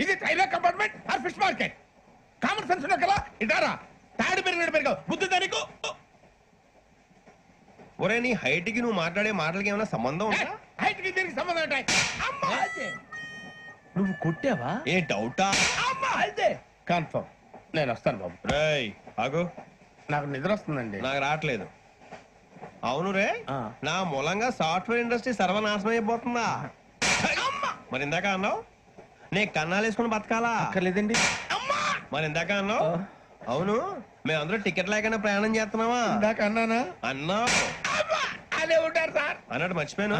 ఇది railway compartment or fish market? Common sense ఉన్న కదా ఇటారా తాడు పెరిగావు బుద్ధి దానికి. ఒరే నీ హైట్ కి నువ్వు మాట్లాడే మాటలకి ఏమైనా సంబంధం ఉందా? హైట్ కి దీనికి సంబంధం ఉంటాయి. అమ్మా నువ్వు కొట్టావా? ఏ డౌటా? అమ్మా అయితే కన్ఫర్మ్ నేను వస్తాను బాబు. రేయ్ ఆగు, నాకు నిద్ర వస్తుందండి. నాకు రావట్లేదు. అవును రే, ఆ. నా మూలంగా సాఫ్ట్వేర్ ఇండస్ట్రీ సర్వనాశనం అయిపోతుందా? మరి ఇందాక అన్నావు నే కన్నాలు వేసుకుని బతకాలా? అక్కర్లేదండి. మరి ఇందాక అన్నావు అవును మేమందరూ టికెట్ లేకుండా ప్రయాణం చేస్తున్నావా? ఇందాక అన్నానా? అన్నావు. అదే ఉంటారు సార్. అన్నట్టు మర్చిపోయాను,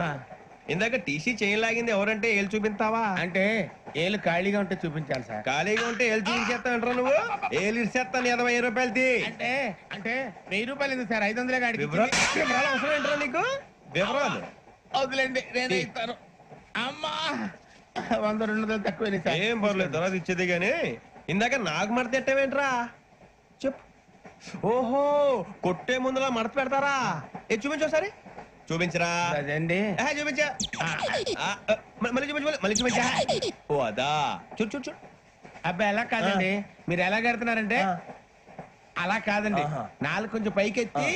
ఇందాక టీసీ చేయి లాగింది ఎవరంటే ఏళ్ళు చూపిస్తావా? అంటే ఏళ్ళు ఖాళీగా ఉంటే చూపించాలి సార్. ఖాళీగా ఉంటే ఏళ్ళు చూపించేస్తానంటారా నువ్వు? ఏళ్ళు ఇచ్చేస్తాను 20 రూపాయలది. అంటే అంటే 1000 రూపాయలు ఎందుకు సార్? 500 గాడికి వివరాలు అవసరం ఏంటరా నీకు? వివరాలు వదిలేండి నేనే ఇస్తాను. అమ్మా 100 200 తక్కువ సార్. ఏం పర్లేదు తర్వాత ఇచ్చేది గాని ఇందాక నాకు మడత ఎట్టవేంట్రా చెప్పు. ఓహో కొట్టే ముందులా మడత పెడతారా? ఏ చూపించు ఒకసారి. చూపించరా? అదండి చూపించా. మళ్ళీ చూపించు, మళ్ళీ చూపించా. ఓ అదా, చూడు చూడు చూడు. అబ్బాయి ఎలా కాదండి, మీరు ఎలా కడుతున్నారంటే అలా కాదండి. నాలుగు కొంచెం పైకెత్తి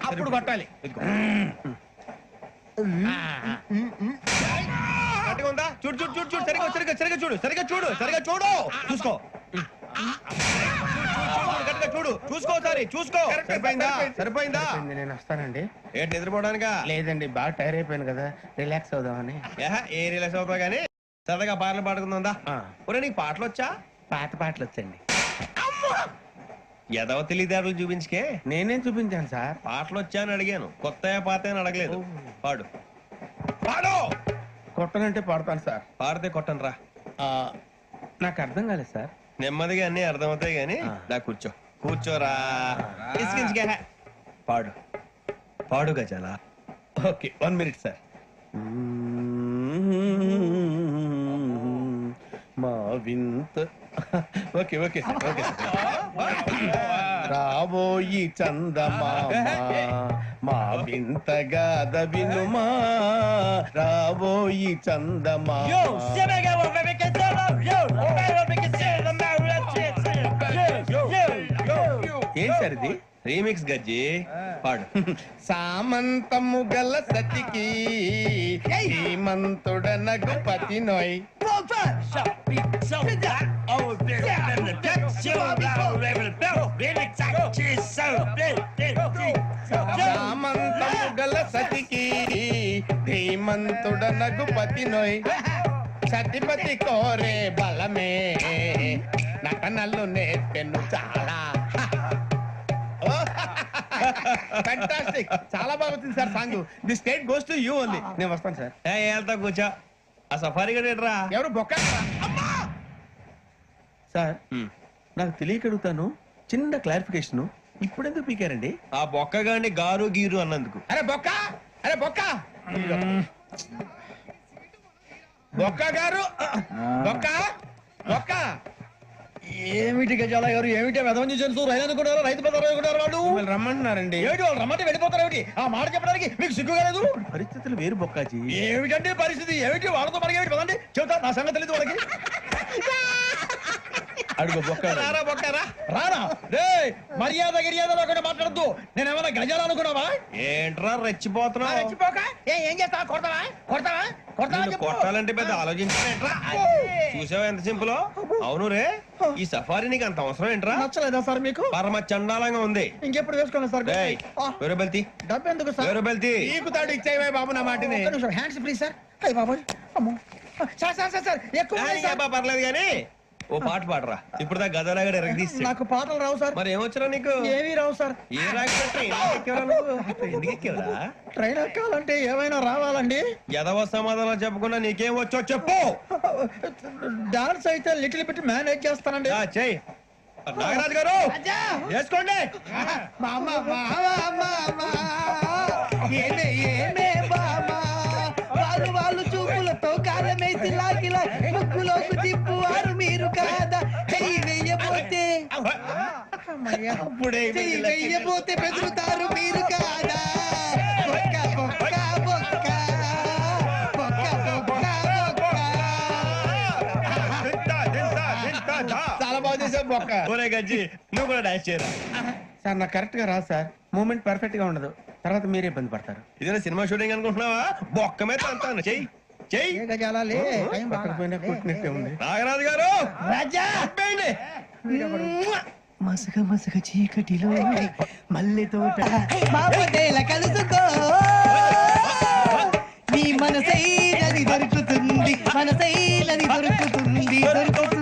అప్పుడు కొట్టాలి. గట్టిగా ఉందా? చూడు చూడు చూడు చూడు. సరిగా సరిగా సరిగా చూడు, సరిగా చూడు, సరిగా చూడు. చూసుకో గట్టిగా చూడు, చూసుకో ఒకసారి చూసుకో. సరిపోయిందా? సరిపోయిందా? నేను వస్తానండి. ఏంటి నిద్రపోవడానికా? లేదండి బాగా టైర్ అయిపోయాను కదా, రిలాక్స్ అవుదామని. ఏ రిలాక్స్ అవుతావు గానీ సరదాగా పాటలు పాడుకుందా? ఒరే నీకు పాటలు వచ్చా? పాత పాటలు వచ్చండి. ఎదవ తెలివితేటలు చూపించుకే. నేనేం చూపించాను సార్? పాటలు వచ్చా అని అడిగాను, కొత్త పాత అని అడగలేదు. పాడు పాడు. కొట్టనంటే పడతాను సార్. పాడితే కొట్టను రా. నాకు అర్థం కాలేదు సార్. నెమ్మదిగా అన్ని అర్థమవుతాయి గాని దా కూర్చో. కూర్చోరా. పాడు పాడు గజాల. Okay 1 minute sir. మా వింత ఓకే ఓకే సార్ ఓకే. రాబోయి చందమామ మా వింతగా వినుమా, రాబోయి చందమామ. ఏం సార్ ఇది? రీమిక్స్ గజ్జి. పాడు. సామంతము గల సతికి శ్రీమంతుడనగు పతి నోయ్. సామంతము గల సతికి ధీమంతుడనగు పతి నోయ్. సతిపతి కోరే బలమే నటనలు నేర్పెను చాలా. ఫ్యాంటాస్టిక్, చాలా బాగా వచ్చింది sir song. The state goes to you only. నేను వస్తాను సార్. వెళ్తా కూర్చో. ఆ సఫారీ గడేట్రా. ఎవరు బొక్క సార్? నాకు తెలియక అడుగుతాను, చిన్న క్లారిఫికేషన్. ఇప్పుడు ఎందుకు పీకారండి? ఆ బొక్కగాని గారు గీరు అన్నందుకు. అరే బొక్క, అరే బొక్క, బొక్క గారు, బొక్క బొక్క. ఏమిటి గజాల గారు, ఏమిటి వెదవని చూసారు? రైలు అనుకున్నారు, రైతు బజార్ అనుకున్నారు. వాళ్ళు మిమ్మల్ని రమ్మంటున్నారండి. ఏమిటి వాళ్ళు రమ్మంటే వెళ్ళిపోతారు? ఏమిటి ఆ మాట చెప్పడానికి మీకు సిగ్గుగాలేదు? పరిస్థితులు వేరు బొక్కాజీ. ఏమిటంటే పరిస్థితి ఏమిటి? వాళ్ళతో మనకి ఏమిటి పదండి చెబుతా, నా సంగతి తెలియదు వాళ్ళకి. అడుగు బొక్క. రారా బొక్కరా. రానా రే, మర్యాద గిర్యాద లేకుండా మాట్లాడద్దు. నేను ఏమైనా గజాలు అనుకున్నావా? ఏంట్రా రెచ్చిపోతున్నావు? రెచ్చిపోక ఏం చేస్తావా? కొడతావా కొడతావా కొడతావా నిన్ను చెప్పు. కొట్టాలంటే పెద్ద ఆలోచించావేంట్రా? చూసావా ఎంత సింపుల్? అవును రే, ఈ సఫారీ నీకు అంత అవసరం ఏంట్రా? నచ్చలేదా సార్ మీకు? పరమ చండాలంగా ఉంది. ఇంకెప్పుడు వేసుకోండి సార్. రేయ్, వేరే బెల్తి, డబ్బు ఎందుకు సార్? వేరే బెల్తి. నీకు తాడు ఇచ్చేవే బాబు నా మాటిని. Hands free sir. అయ్యి బాబోయ్, అమ్మో సార్ సార్ సార్ సార్ ఎక్కువ ఉన్నాయి సార్. పర్లేదు గానీ ఓ పాట పాడరా. ఇప్పుడు దా గదలాగడ ఎరగదీసి. నాకు పాటలు రావు సార్. మరి ఏమొచ్చరా నీకు? ఏమీ రావు సార్. ఏ రాకపోతే ఎందుకు ఎక్కేవరా? ట్రైన్ ఎక్కాలంటే ఏమైనా రావాలండి. ఎదవ సమాధానం చెప్పకుండా నీకేం వచ్చో చెప్పు. డాన్స్ అయితే లిటిల్ బిట్ మేనేజ్ చేస్తానండి. చెయ్యి. నాగరాజు గారు చేసుకోండి. వాళ్ళు చూపులతో కాలమేసి లాగిలా ముక్కులోకి తిప్పువారు మీరు కాదా? చెయ్యి వెయ్యబోతే చెయ్యి వెయ్యబోతే బెదురుతారు మీరు కాదా? బొక్క బొక్క బొక్క బొక్క బొక్క బొక్క. బొక్క ఒరే గజ్జి నువ్వు కూడా డాన్స్ చేయరా. సార్ నాకు కరెక్ట్ గా రాదు సార్. మూమెంట్ పర్ఫెక్ట్ గా ఉండదు, తర్వాత మీరే ఇబ్బంది పడతారు. ఇదేనా సినిమా షూటింగ్ అనుకుంటున్నావా? బొక్క మీద అంతాను చెయ్యి చెయ్యి. ఏ గజాల లే, టైం పక్కన బాగా. పోయినా లే, కొట్టినట్టే ఉంది. నాగరాజు గారు రాజా అబ్బేయండి. మసక మసక చీకటిలో మల్లె తోట బాపటేల కలుసుకో నీ మనసైనది దొరుకుతుంది, మనసైనది దొరుకుతుంది, దొరుకుతుంది.